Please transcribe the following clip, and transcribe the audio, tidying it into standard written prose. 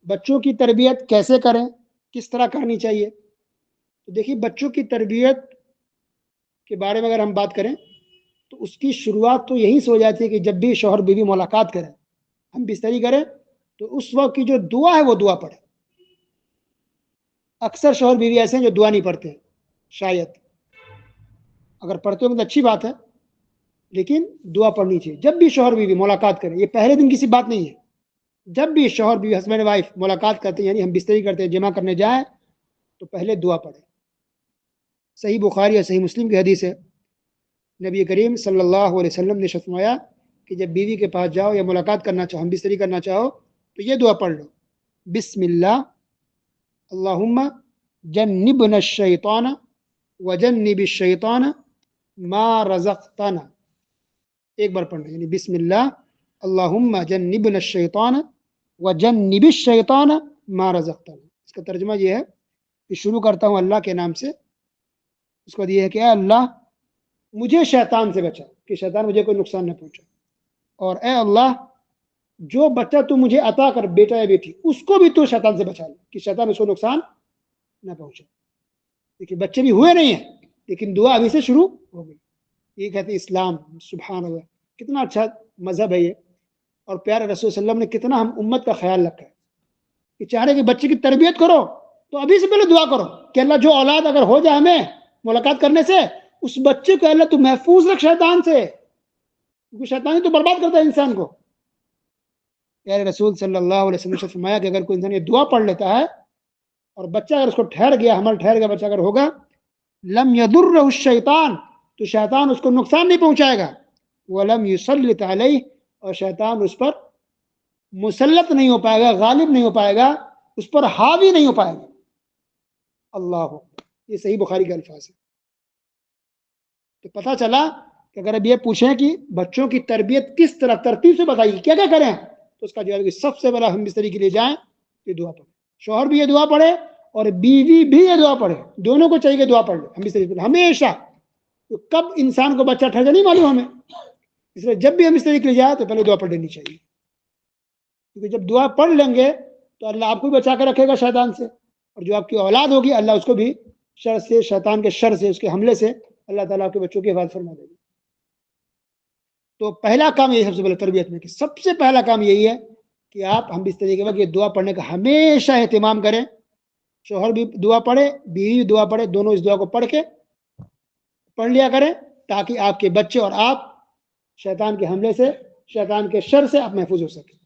بچوں کی تربیت کیسے کریں، کس طرح کرنی چاہیے؟ تو دیکھیے بچوں کی تربیت کے بارے میں اگر ہم بات کریں تو اس کی شروعات تو یہیں سے ہو جاتی ہے کہ جب بھی شوہر بیوی ملاقات کریں، ہم بستری کریں تو اس وقت کی جو دعا ہے وہ دعا پڑھیں۔ اکثر شوہر بیوی ایسے ہیں جو دعا نہیں پڑھتے ہیں، شاید اگر پڑھتے ہو تو اچھی بات ہے، لیکن دعا پڑھنی چاہیے جب بھی شوہر بیوی ملاقات کریں۔ یہ پہلے دن کسی بات نہیں ہے، جب بھی شوہر بیوی ہسبینڈ وائف ملاقات کرتے ہیں، یعنی ہم بستری کرتے ہیں، جمع کرنے جائیں تو پہلے دعا پڑھیں۔ صحیح بخاری اور صحیح مسلم کی حدیث ہے، نبی کریم صلی اللہ علیہ وسلم نے فرمایا کہ جب بیوی کے پاس جاؤ یا ملاقات کرنا چاہو، ہم بستری کرنا چاہو تو یہ دعا پڑھ لو، بسم اللہ اللہم جنبنا الشیطان وجنب الشیطان ما رزقتنا۔ ایک بار پڑھنا، یعنی بسم اللہ اللہم جنبنا الشیطان وجنب الشیطان ما رزقتنا۔ اس کا ترجمہ یہ ہے کہ شروع کرتا ہوں اللہ کے نام سے، اس کو یہ ہے کہ اے اللہ مجھے شیطان سے بچا کہ شیطان مجھے کوئی نقصان نہ پہنچے، اور اے اللہ جو بچہ تو مجھے عطا کر، بیٹا یا بیٹی، اس کو بھی تو شیطان سے بچا لے کہ شیطان اس کو نقصان نہ پہنچے۔ دیکھیے بچے بھی ہوئے نہیں ہیں لیکن دعا ابھی سے شروع ہو گئی۔ یہ کہتے ہیں اسلام، سبحان اللہ کتنا اچھا مذہب ہے یہ، اور پیارے رسول صلی اللہ علیہ وسلم نے کتنا ہم امت کا خیال رکھا ہے کہ چاہ رہے کہ بچے کی تربیت کرو تو ابھی سے پہلے دعا کرو کہ اللہ جو اولاد اگر ہو جائے ہمیں ملاقات کرنے سے، اس بچے کو اللہ تو محفوظ رکھ شیطان سے، کیونکہ شیطان ہی تو برباد کرتا ہے انسان کو۔ پیارے رسول صلی اللہ علیہ وسلم نے فرمایا کہ اگر کوئی انسان یہ دعا پڑھ لیتا ہے اور بچہ اگر اس کو ٹھہر گیا، حمل ٹھہر گیا بچہ اگر ہوگا، لم یضرہ الشیطان، تو شیطان اس کو نقصان نہیں پہنچائے گا، ولم یسلط علیہ، اور شیطان اس پر مسلط نہیں ہو پائے گا، غالب نہیں ہو پائے گا، اس پر حاوی نہیں ہو پائے گا۔ اللہ، یہ صحیح بخاری کے الفاظ ہیں۔ تو پتہ چلا کہ اگر اب یہ پوچھیں کہ بچوں کی تربیت کس طرح، ترتیب سے بتائیے کیا کیا کریں، تو اس کا جواب ہے کہ سب سے پہلا ہم بستری کے لیے جائیں یہ دعا پڑھیں، شوہر بھی یہ دعا پڑھے اور بیوی بھی یہ دعا پڑھے، دونوں کو چاہیے کہ دعا پڑھ لے ہم بستری کے لیے ہمیشہ۔ تو کب انسان کو بچہ ٹھہر جائے نہیں معلوم ہمیں، اس لیے جب بھی ہم بستری کے لیے جائیں تو پہلے دعا پڑھ لینی چاہیے، کیونکہ جب دعا پڑھ لیں گے تو اللہ آپ کو بھی بچا کے رکھے گا شیطان سے، اور جو آپ کی اولاد ہوگی اللہ اس کو بھی شر سے، شیطان کے شر سے، اس کے حملے سے اللہ تعالیٰ آپ کے بچوں کی حفاظت فرما دے گی۔ تو پہلا کام یہ سب سے پہلے تربیت میں کہ سب سے پہلا کام یہی ہے کہ آپ ہم بستری کے وقت یہ دعا پڑھنے کا ہمیشہ اہتمام کریں، شوہر بھی دعا پڑھے، بیوی بھی دعا پڑھے، دونوں اس دعا کو پڑھ لیا کریں تاکہ آپ کے بچے اور آپ شیطان کے حملے سے، شیطان کے شر سے آپ محفوظ ہو سکیں۔